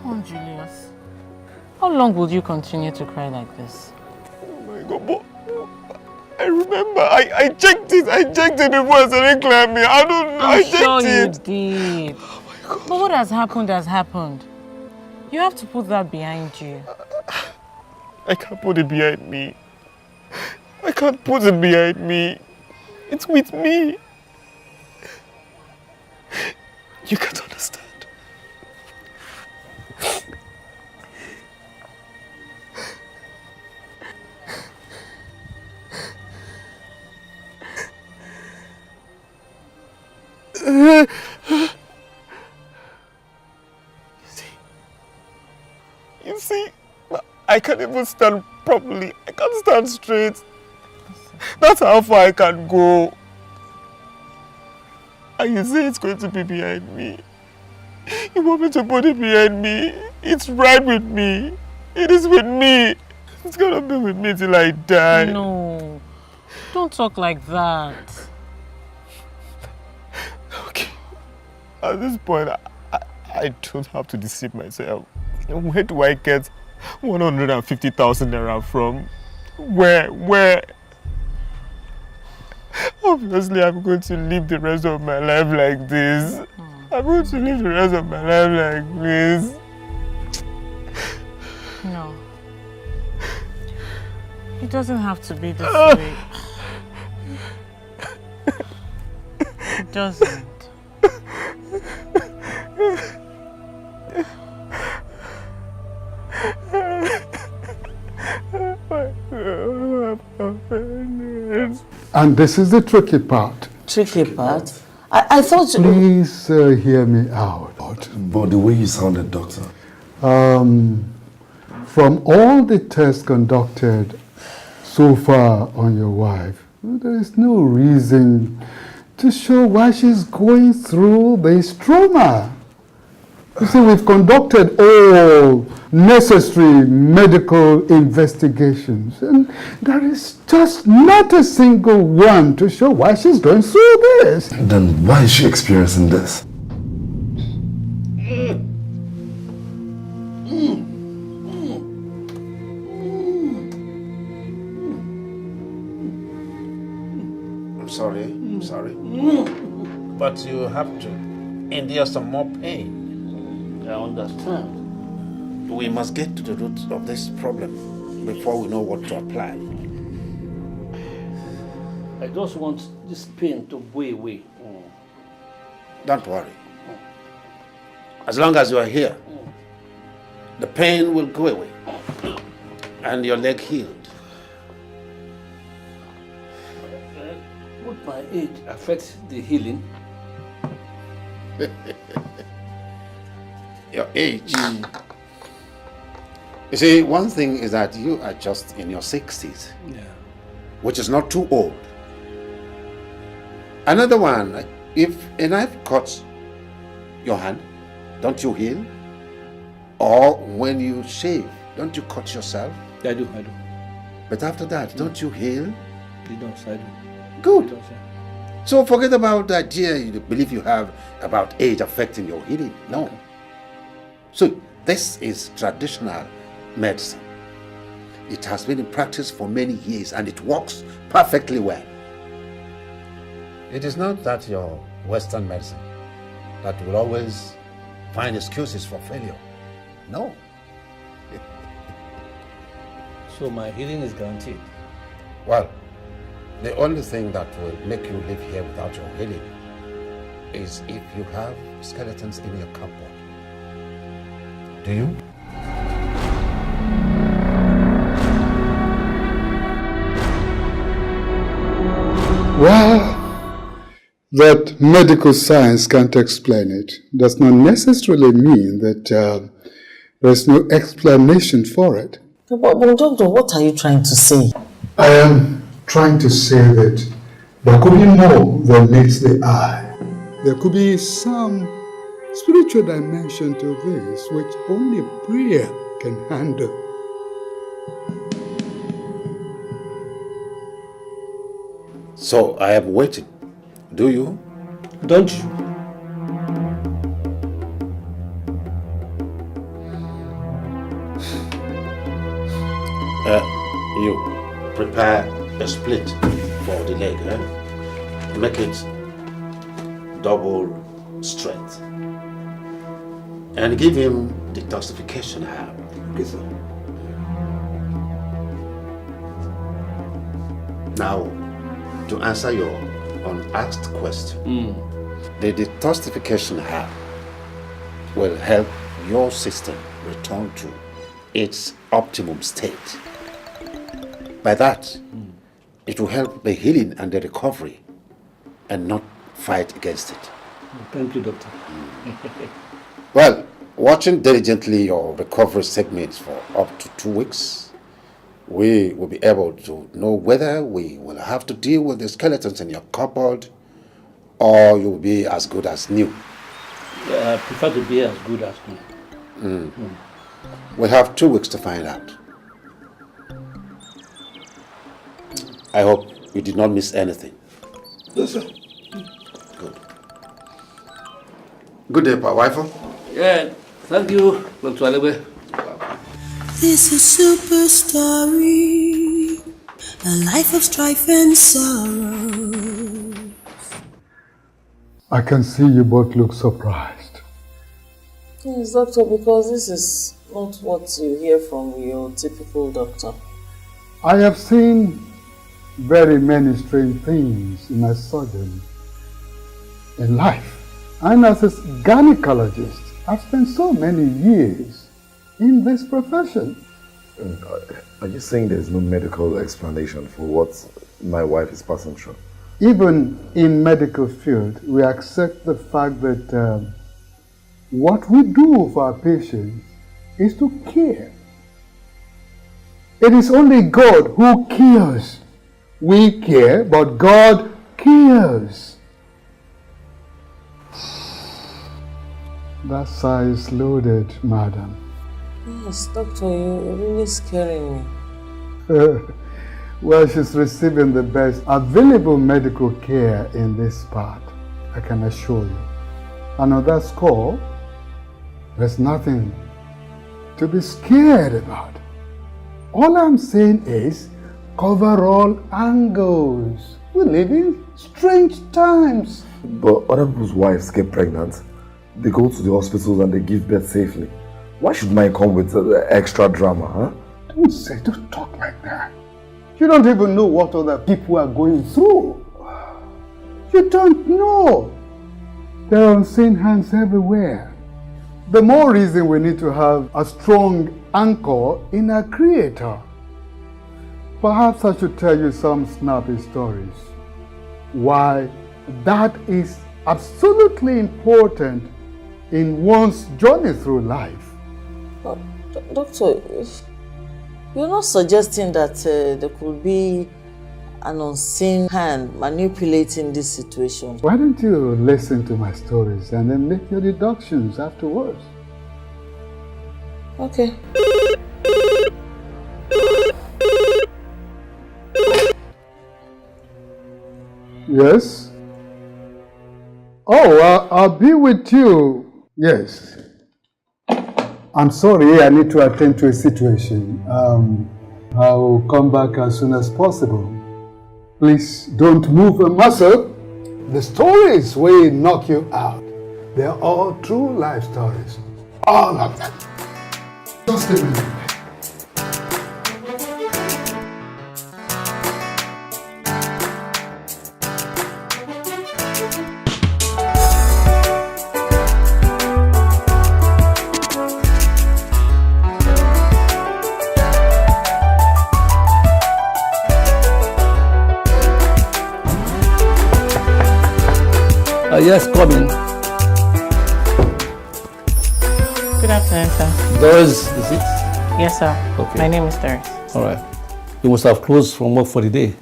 on, Julius. How long will you continue to cry like this? Oh my God, but I remember I checked it before I started climbing. I'm sure you did. Oh my God. But what has happened. You have to put that behind you. I can't put it behind me. I can't put it behind me. It's with me. You can't understand. You see, I can't even stand properly. I can't stand straight. That's how far I can go. And you say it's going to be behind me. You want me to put it behind me? It's right with me. It is with me. It's gonna be with me till I die. No, don't talk like that. Okay. At this point, I don't have to deceive myself. Where do I get 150,000 naira from? Where? Obviously, I'm going to live the rest of my life like this. I'm going to live the rest of my life like this. No. It doesn't have to be this way. It doesn't. And this is the tricky part. Tricky part? I thought... Please hear me out. But the way you sounded, doctor. From all the tests conducted so far on your wife, there is no reason to show why she's going through this trauma. You see, we've conducted all necessary medical investigations, and there is just not a single one to show why she's going through this. Then why is she experiencing this? I'm sorry. But you have to endure some more pain. I understand. We must get to the root of this problem before we know what to apply. I just want this pain to go away. Don't worry. As long as you are here, the pain will go away and your leg healed. Would my age affect the healing? Your age. You see, one thing is that you are just in your 60s, which is not too old. Another one, if a knife cuts your hand, don't you heal? Or when you shave, don't you cut yourself? I do. But after that, don't you heal? I do. Good. So forget about the idea you believe you have about age affecting your healing. No. So this is traditional medicine. It has been in practice for many years and it works perfectly well. It is not that your Western medicine that will always find excuses for failure. No. So my healing is guaranteed? Well, the only thing that will make you live here without your healing is if you have skeletons in your cupboard. Do you? Well, that medical science can't explain it does not necessarily mean that there's no explanation for it. But doctor, what are you trying to say? I am trying to say that there could be more than meets the eye. There could be some spiritual dimension to this which only prayer can handle. So I am waiting. Do you? Don't you? you prepare a split for the leg, eh? Make it double strength. And give him detoxification herb. Okay, sir. Now, to answer your unasked question, the detoxification herb will help your system return to its optimum state. By that, it will help the healing and the recovery and not fight against it. Thank you, doctor. Well, watching diligently your recovery segments for up to 2 weeks, we will be able to know whether we will have to deal with the skeletons in your cupboard or you will be as good as new. I prefer to be as good as new. We have 2 weeks to find out. I hope you did not miss anything. Yes, sir. Good. Good day, Pa Wife. Yeah, thank you, Dr. Alebe. This is SUPERSTORY, a life of strife and sorrow. I can see you both look surprised. Yes, doctor, because this is not what you hear from your typical doctor. I have seen very many strange things in my surgery in life. And as a gynecologist, I've spent so many years in this profession. Are you saying there's no medical explanation for what my wife is passing through? Even in medical field, we accept the fact that what we do for our patients is to care. It is only God who cures. We care, but God cures. That sigh is loaded, madam. Yes, doctor, you're really scaring me. Well, she's receiving the best available medical care in this part, I can assure you. And on that score, there's nothing to be scared about. All I'm saying is, cover all angles. We live in strange times. But other people's wives get pregnant. They go to the hospitals and they give birth safely. Why should mine come with extra drama, huh? Don't talk like that. You don't even know what other people are going through. You don't know. There are unseen hands everywhere. The more reason we need to have a strong anchor in our Creator. Perhaps I should tell you some snappy stories. Why that is absolutely important in one's journey through life. But, doctor, you're not suggesting that there could be an unseen hand manipulating this situation? Why don't you listen to my stories and then make your deductions afterwards? Okay. Yes? Oh, I'll be with you. Yes. I'm sorry, I need to attend to a situation. I'll come back as soon as possible. Please don't move a muscle. The stories will knock you out. They're all true life stories. All of them. Just a minute. Yes, come in. Good afternoon, sir. Doris, is it? Yes, sir. Okay. My name is Doris. All right. You must have closed from work for the day.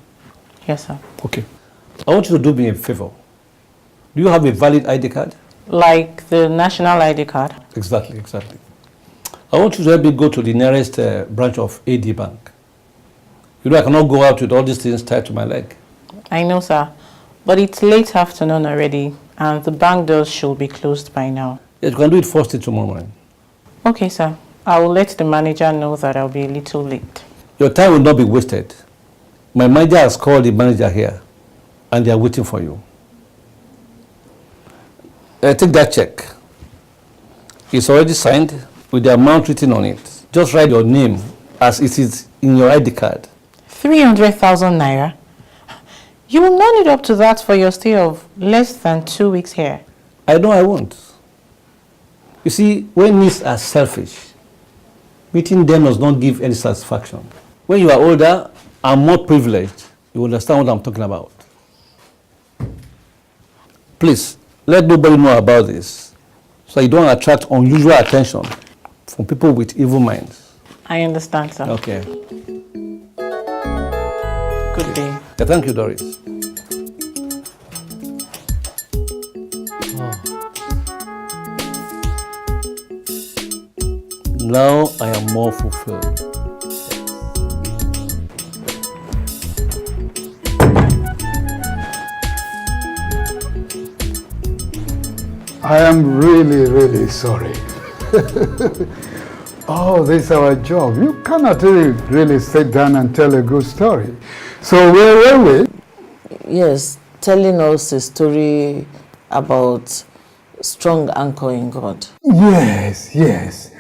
Yes, sir. Okay. I want you to do me a favor. Do you have a valid ID card? Like the national ID card? Exactly. I want you to help me go to the nearest branch of AD Bank. You know, I cannot go out with all these things tied to my leg. I know, sir. But it's late afternoon already, and the bank doors should be closed by now. Yes, you can do it first thing tomorrow morning. Okay, sir. I will let the manager know that I'll be a little late. Your time will not be wasted. My manager has called the manager here, and they are waiting for you. Take that check. It's already signed with the amount written on it. Just write your name as it is in your ID card. 300,000 naira? You will not need up to that for your stay of less than 2 weeks here. I know I won't. You see, when needs are selfish, meeting them does not give any satisfaction. When you are older and more privileged, you understand what I'm talking about. Please, let nobody know about this, so you don't attract unusual attention from people with evil minds. I understand, sir. Okay. Good day. Yeah, thank you, Doris. Now I am more fulfilled. I am really, really sorry. Oh, this is our job. You cannot really sit down and tell a good story. So where were we? Yes, telling us a story about strong anchor in God. Yes, yes.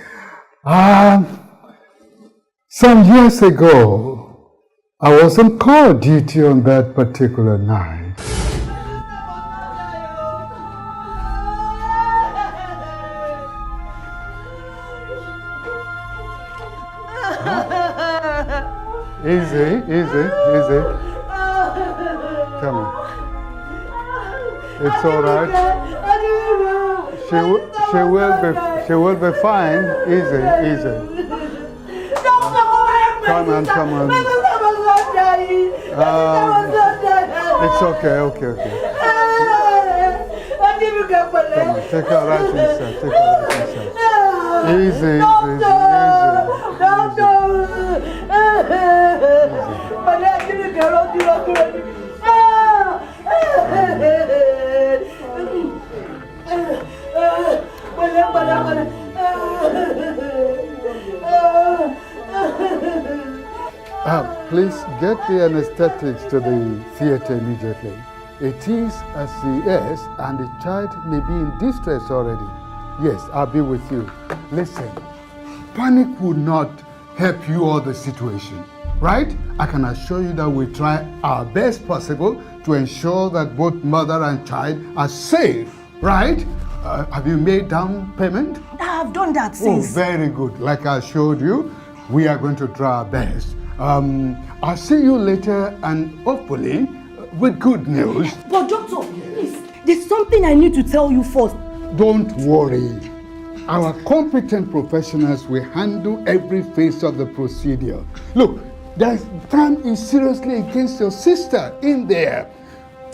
Some years ago, I was on call duty on that particular night. Easy, easy, easy. Come on. It's all right. She will be fine. Easy, easy. Come on, come on. It's okay, okay, okay. Come on, take her right inside. Take her right inside. Easy, easy, easy, please get the anesthetics to the theater immediately. It is a CS and the child may be in distress already. Yes, I'll be with you. Listen, panic would not help you or the situation, right? I can assure you that we try our best possible to ensure that both mother and child are safe, right? Have you made down payment? I've done that since. Oh, very good. Like I showed you, we are going to try our best. I'll see you later and hopefully with good news. But doctor, please, there's something I need to tell you first. Don't worry. Our competent professionals will handle every phase of the procedure. Look, there's time is seriously against your sister in there.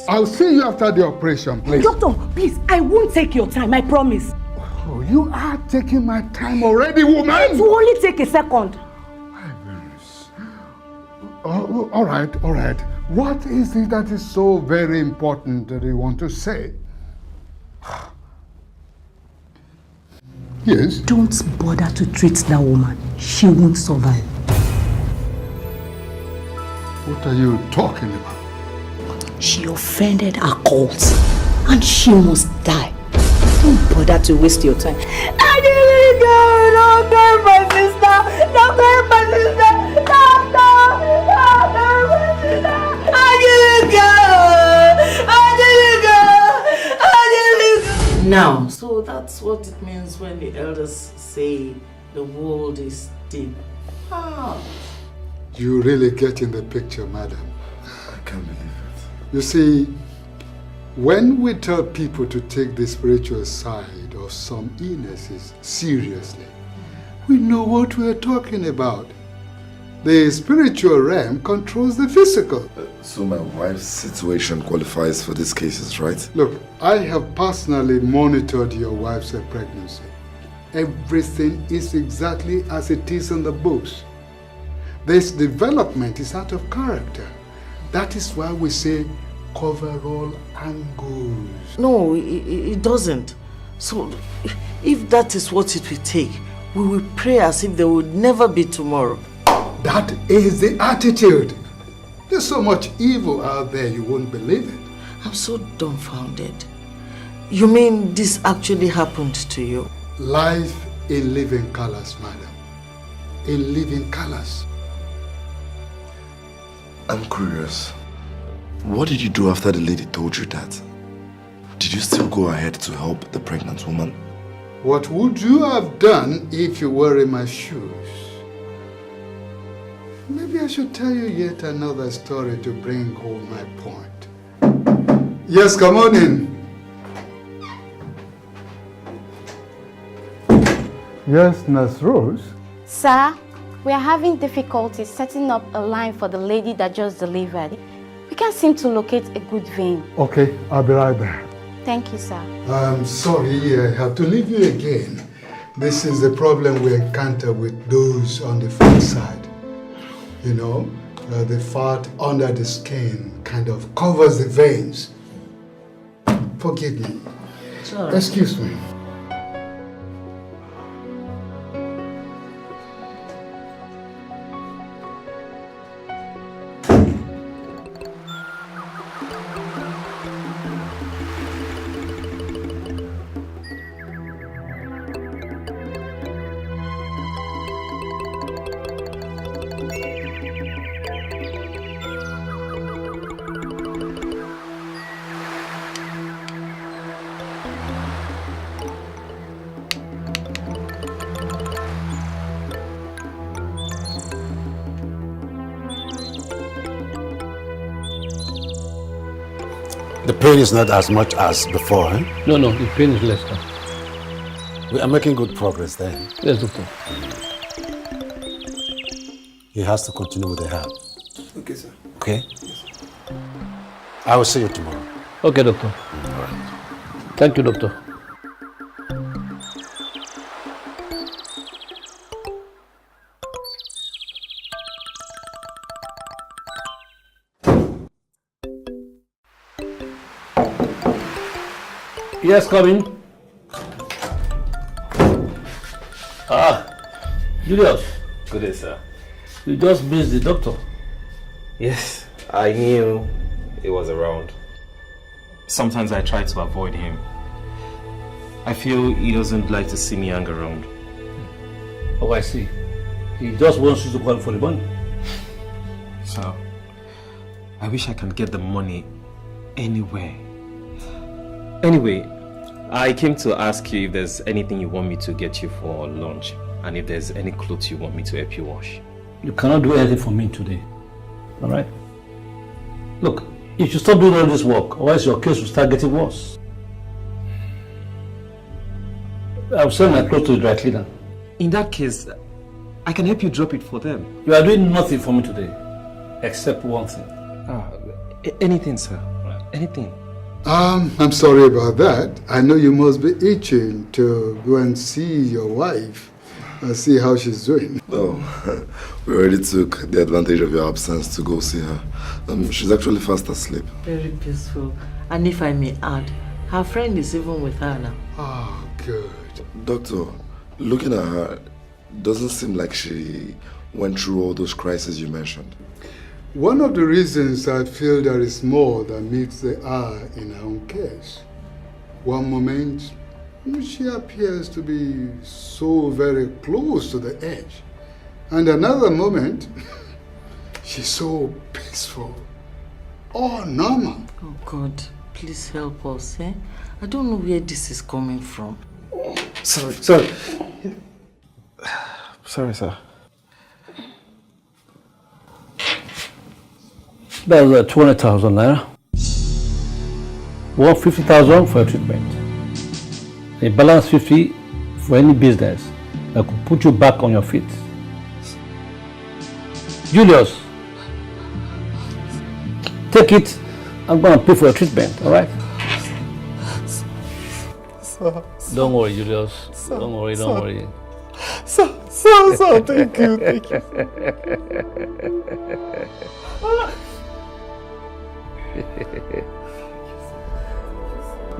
I'll see you after the operation, please. Doctor, please, I won't take your time, I promise. Oh, you are taking my time already, woman. It will only take a second. Oh, all right, all right. What is it that is so very important that you want to say? Yes? Don't bother to treat that woman. She won't survive. What are you talking about? She offended our cult and she must die. Don't bother to waste your time. I didn't go! Don't go, my sister! Don't go, my sister! Now, so that's what it means when the elders say the world is deep. You really get in the picture, madam. I can't believe it. You see, when we tell people to take the spiritual side of some illnesses seriously, we know what we're talking about. The spiritual realm controls the physical. So my wife's situation qualifies for these cases, right? Look, I have personally monitored your wife's pregnancy. Everything is exactly as it is in the books. This development is out of character. That is why we say cover all angles. No, it doesn't. So, if that is what it will take, we will pray as if there would never be tomorrow. That is the attitude. There's so much evil out there, you won't believe it. I'm so dumbfounded. You mean this actually happened to you? Life in living colors, madam. In living colors. I'm curious. What did you do after the lady told you that? Did you still go ahead to help the pregnant woman? What would you have done if you were in my shoes? Maybe I should tell you yet another story to bring home my point. Yes, come on in. Yes, Nurse Rose? Sir, we are having difficulty setting up a line for the lady that just delivered. We can't seem to locate a good vein. Okay, I'll be right there. Thank you, sir. I'm sorry, I have to leave you again. This is the problem we encounter with those on the fat side. You know, the fat under the skin kind of covers the veins. Forgive me. Sorry. Excuse me. The pain is not as much as before, eh? No, the pain is less now. We are making good progress then. Yes, doctor. He has to continue with the herb. Okay, sir. Okay? Yes. I will see you tomorrow. Okay, doctor. All right. Thank you, doctor. Yes, come in. Julius. Good day, sir. You just missed the doctor. Yes, I knew he was around. Sometimes I try to avoid him. I feel he doesn't like to see me hang around. Oh, I see. He just wants you to call for the money. So, I wish I can get the money anywhere. Anyway, I came to ask you if there's anything you want me to get you for lunch, and if there's any clothes you want me to help you wash. You cannot do anything for me today. All right? Look, you should stop doing all this work, otherwise your case will start getting worse. I'll send my clothes to the dry cleaner. In that case, I can help you drop it for them. You are doing nothing for me today, except one thing. Anything, sir. Anything. I'm sorry about that. I know you must be itching to go and see your wife and see how she's doing. Oh, we already took the advantage of your absence to go see her. She's actually fast asleep. Very peaceful. And if I may add, her friend is even with her now. Oh, good. Doctor, looking at her, doesn't seem like she went through all those crises you mentioned. One of the reasons I feel there is more than meets the eye in her own case. One moment, she appears to be so very close to the edge. And another moment, she's so peaceful, all normal. Oh God, please help us, eh? I don't know where this is coming from. Sorry, sir. That was 200,000 naira. 150,000 for a treatment. A balance 50 for any business that could put you back on your feet. Julius, take it. I'm going to pay for your treatment, all right? Sir. Don't worry, Julius. Don't worry. Sir, thank you.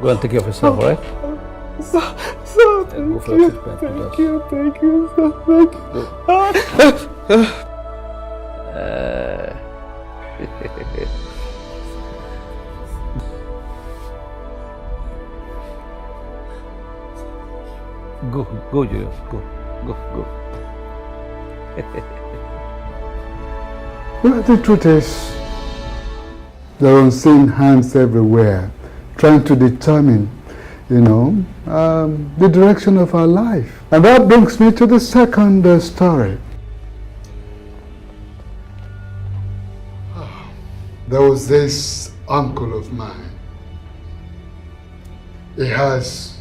Go and take care of yourself, all right? Sir, Go for your treatment. Thank you, sir, thank you. Go, Julius. Go. Well, the truth is, there are unseen hands everywhere trying to determine, the direction of our life. And that brings me to the second story. There was this uncle of mine. He has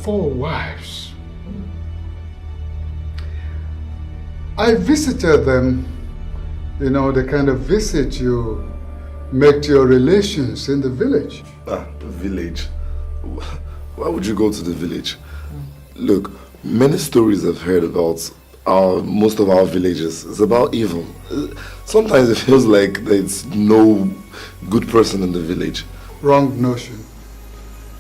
4 wives. I visited them, the kind of visit you make to your relations in the village. The village? Why would you go to the village? Look, many stories I've heard about most of our villages is about evil. Sometimes it feels like there's no good person in the village. Wrong notion.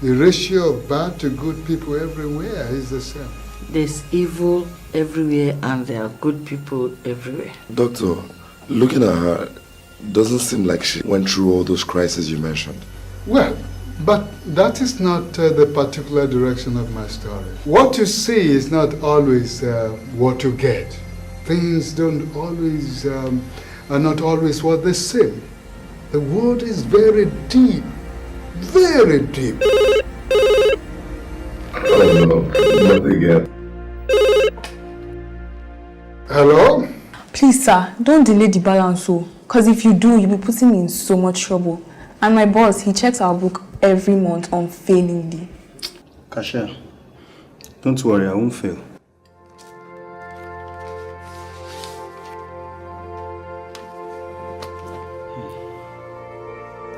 The ratio of bad to good people everywhere is the same. There's evil everywhere and there are good people everywhere. Doctor, looking at her, doesn't seem like she went through all those crises you mentioned. Well, but that is not the particular direction of my story. What you see is not always what you get. Things are not always what they seem. The world is very deep, very deep. Oh no, not again. Hello? Please, sir, don't delay the balance, because if you do, you'll be putting me in so much trouble. And my boss, he checks our book every month unfailingly. Kasha, don't worry, I won't fail.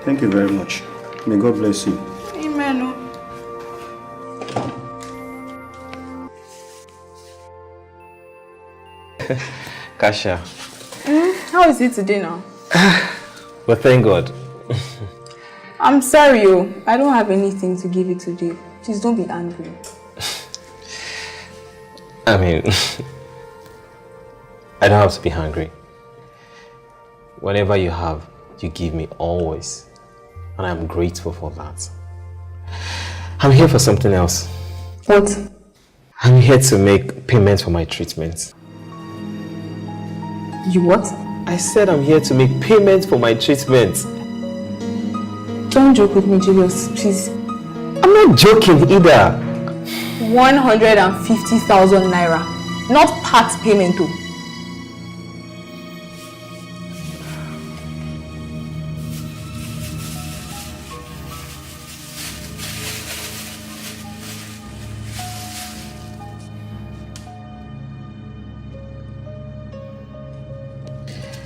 Thank you very much. May God bless you. Amen. Kasha. How is it today now? Well, thank God. I'm sorry, I don't have anything to give you today. Please don't be angry. I mean, I don't have to be hungry. Whatever you have, you give me always. And I'm grateful for that. I'm here for something else. What? I'm here to make payment for my treatment. You what? I said I'm here to make payment for my treatment. Don't joke with me, Julius, please. I'm not joking either. 150,000 naira. Not part payment though.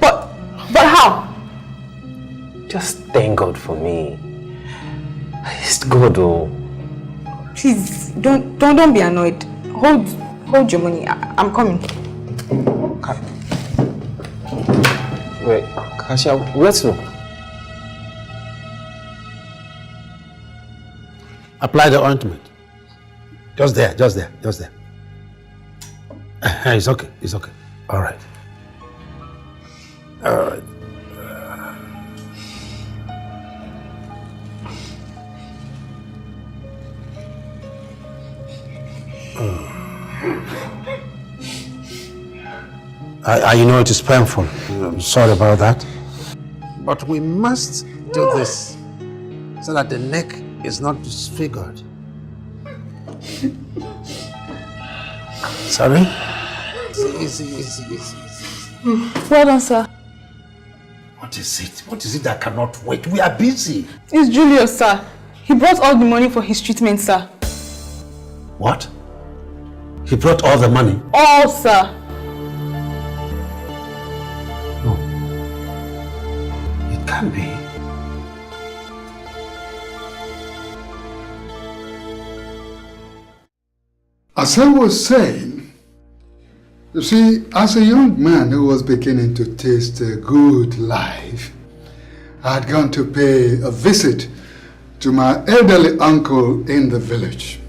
But how? Just thank God for me. It's God, oh. Please, don't be annoyed. Hold your money. I'm coming. Wait, Kasha, where to? Apply the ointment. Just there. It's okay. All right. I know it is painful. I'm sorry about that. But we must do this so that the neck is not disfigured. Sorry? Easy. Well done, sir. What is it? What is it that cannot wait? We are busy. It's Julius, sir. He brought all the money for his treatment, sir. What? He brought all the money? All, sir. No. It can't be. As I was saying, you see, as a young man who was beginning to taste a good life, I had gone to pay a visit to my elderly uncle in the village.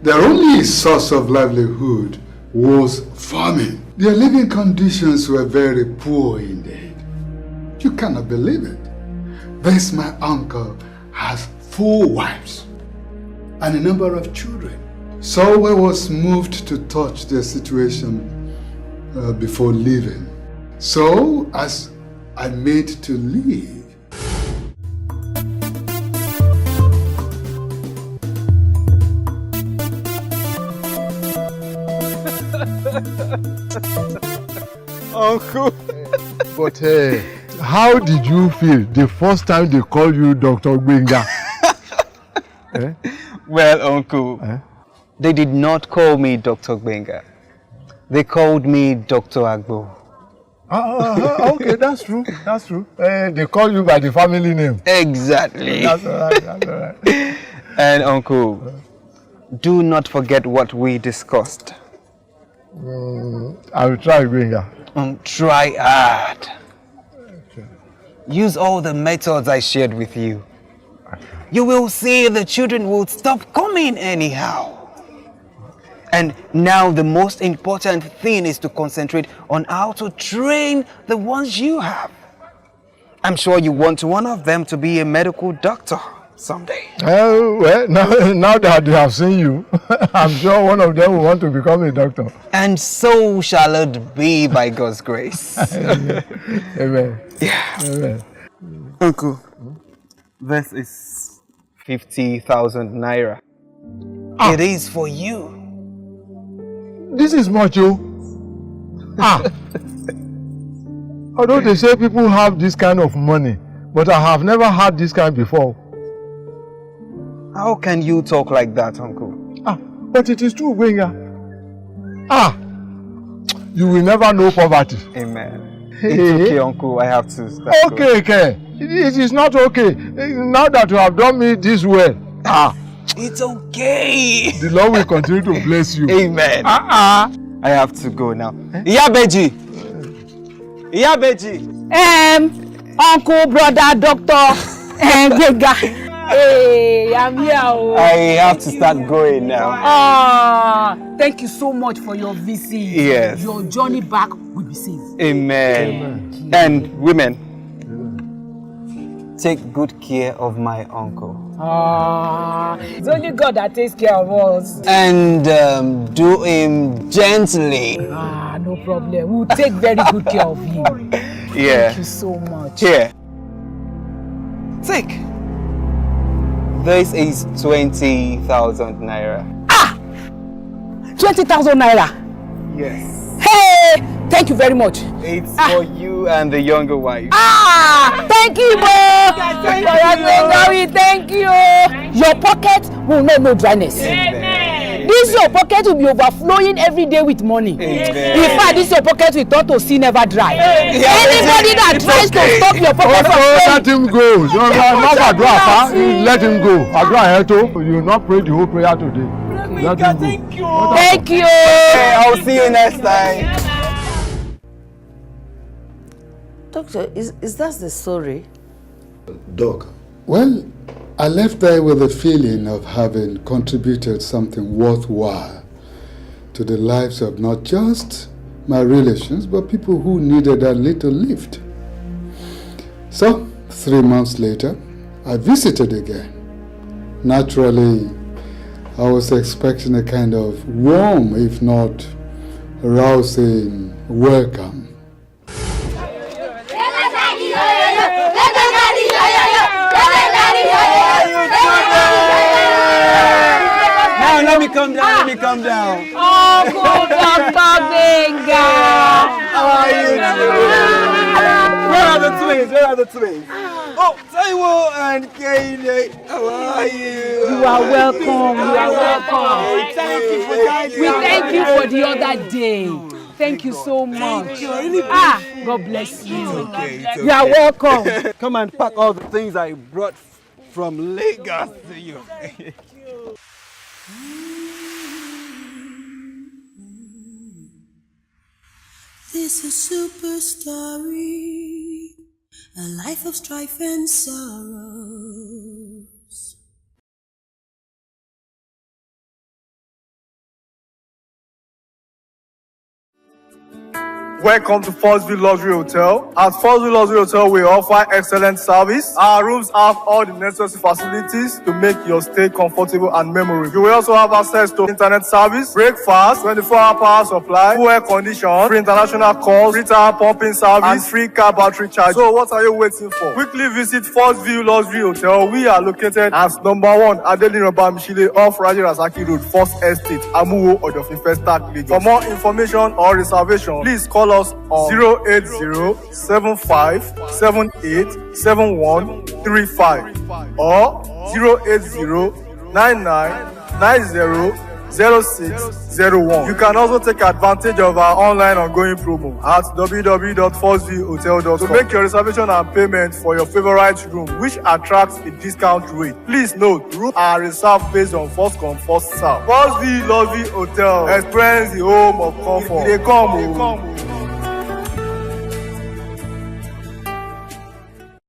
Their only source of livelihood was farming. Their living conditions were very poor indeed. You cannot believe it. This my uncle has 4 wives and a number of children. So I was moved to touch their situation before leaving. So as I made to leave, Uncle. But how did you feel the first time they called you Dr. Gbenga? Well, Uncle, they did not call me Dr. Gbenga. They called me Dr. Agbo. Okay, that's true. That's true. They call you by the family name. Exactly. That's all right. That's all right. And Uncle, do not forget what we discussed. I will try, Gbenga. Try hard. Use all the methods I shared with you. You will see the children will stop coming anyhow. And now the most important thing is to concentrate on how to train the ones you have. I'm sure you want one of them to be a medical doctor someday. Well, now that they have seen you, I'm sure one of them will want to become a doctor. And so shall it be by God's grace. Amen. Yeah. Amen. Uncle, this is 50,000 naira. It is for you. This is much, oh. Although they say people have this kind of money, but I have never had this kind before. How can you talk like that, Uncle? But it is true, Gbenga. You will never know poverty. Amen. It's okay, Uncle. I have to start. Okay. It is not okay. Now that you have done me this well. It's okay. The Lord will continue to bless you. Amen. I have to go now. Iyabeji. Uncle, brother, doctor, Gbenga. Hey, I'm here. I have to start going now. Thank you so much for your visit. Yes. Your journey back will be safe. Amen. And women, take good care of my uncle. It's only God that takes care of us. And do him gently. No problem. We'll take very good care of him. Yeah. Thank you so much. Here. Take. This is 20,000 naira. 20,000 naira. Yes. Hey, thank you very much. It's for you and the younger wife. Thank you, bro. Thank you. Your pocket will know no dryness. Amen. This your pocket will be overflowing every day with money. Amen. In fact, this your pocket will turn to sea never dry. Anybody that tries to stop your pocket from flowing, let him go. Let him go. You will not pray the whole prayer today. Let him go. Thank you. I'll see you next time. Doctor, is that the story? Doc. Well, I left there with a feeling of having contributed something worthwhile to the lives of not just my relations, but people who needed a little lift. So, 3 months later, I visited again. Naturally, I was expecting a kind of warm, if not rousing, welcome. Now let me come down. Oh, good Dr. Gbenga. How are you doing? Where are the twins? Oh, Taiwo and Kayne. How are you? You are welcome. Thank you for that. We thank you for the other day. Thank you so much. God bless you. It's okay. You are welcome. Come and pack all the things I brought from Lagos to you. This is SUPERSTORY, a life of strife and sorrows. Welcome to Forstview Luxury Hotel. At Forstview Luxury Hotel, we offer excellent service. Our rooms have all the necessary facilities to make your stay comfortable and memorable. You will also have access to internet service, breakfast, 24-hour power supply, full air condition, free international calls, free tire pumping service, and free car battery charge. So what are you waiting for? Quickly visit Forstview Luxury Hotel. We are located at number 1 Adenuga off Raji Rasaki Road, First Estate, Amuwo, Odofin Festac, Lagos. For more information or reservation, please call us on 080-7578-7135 or 080-9990-0601. You can also take advantage of our online ongoing promo at www.forceviewhotel.com to make your reservation and payment for your favorite room, which attracts a discount rate. Please note, rooms are reserved based on first come, first serve. Forstview Luxury Hotel. Experience the home of comfort. They come.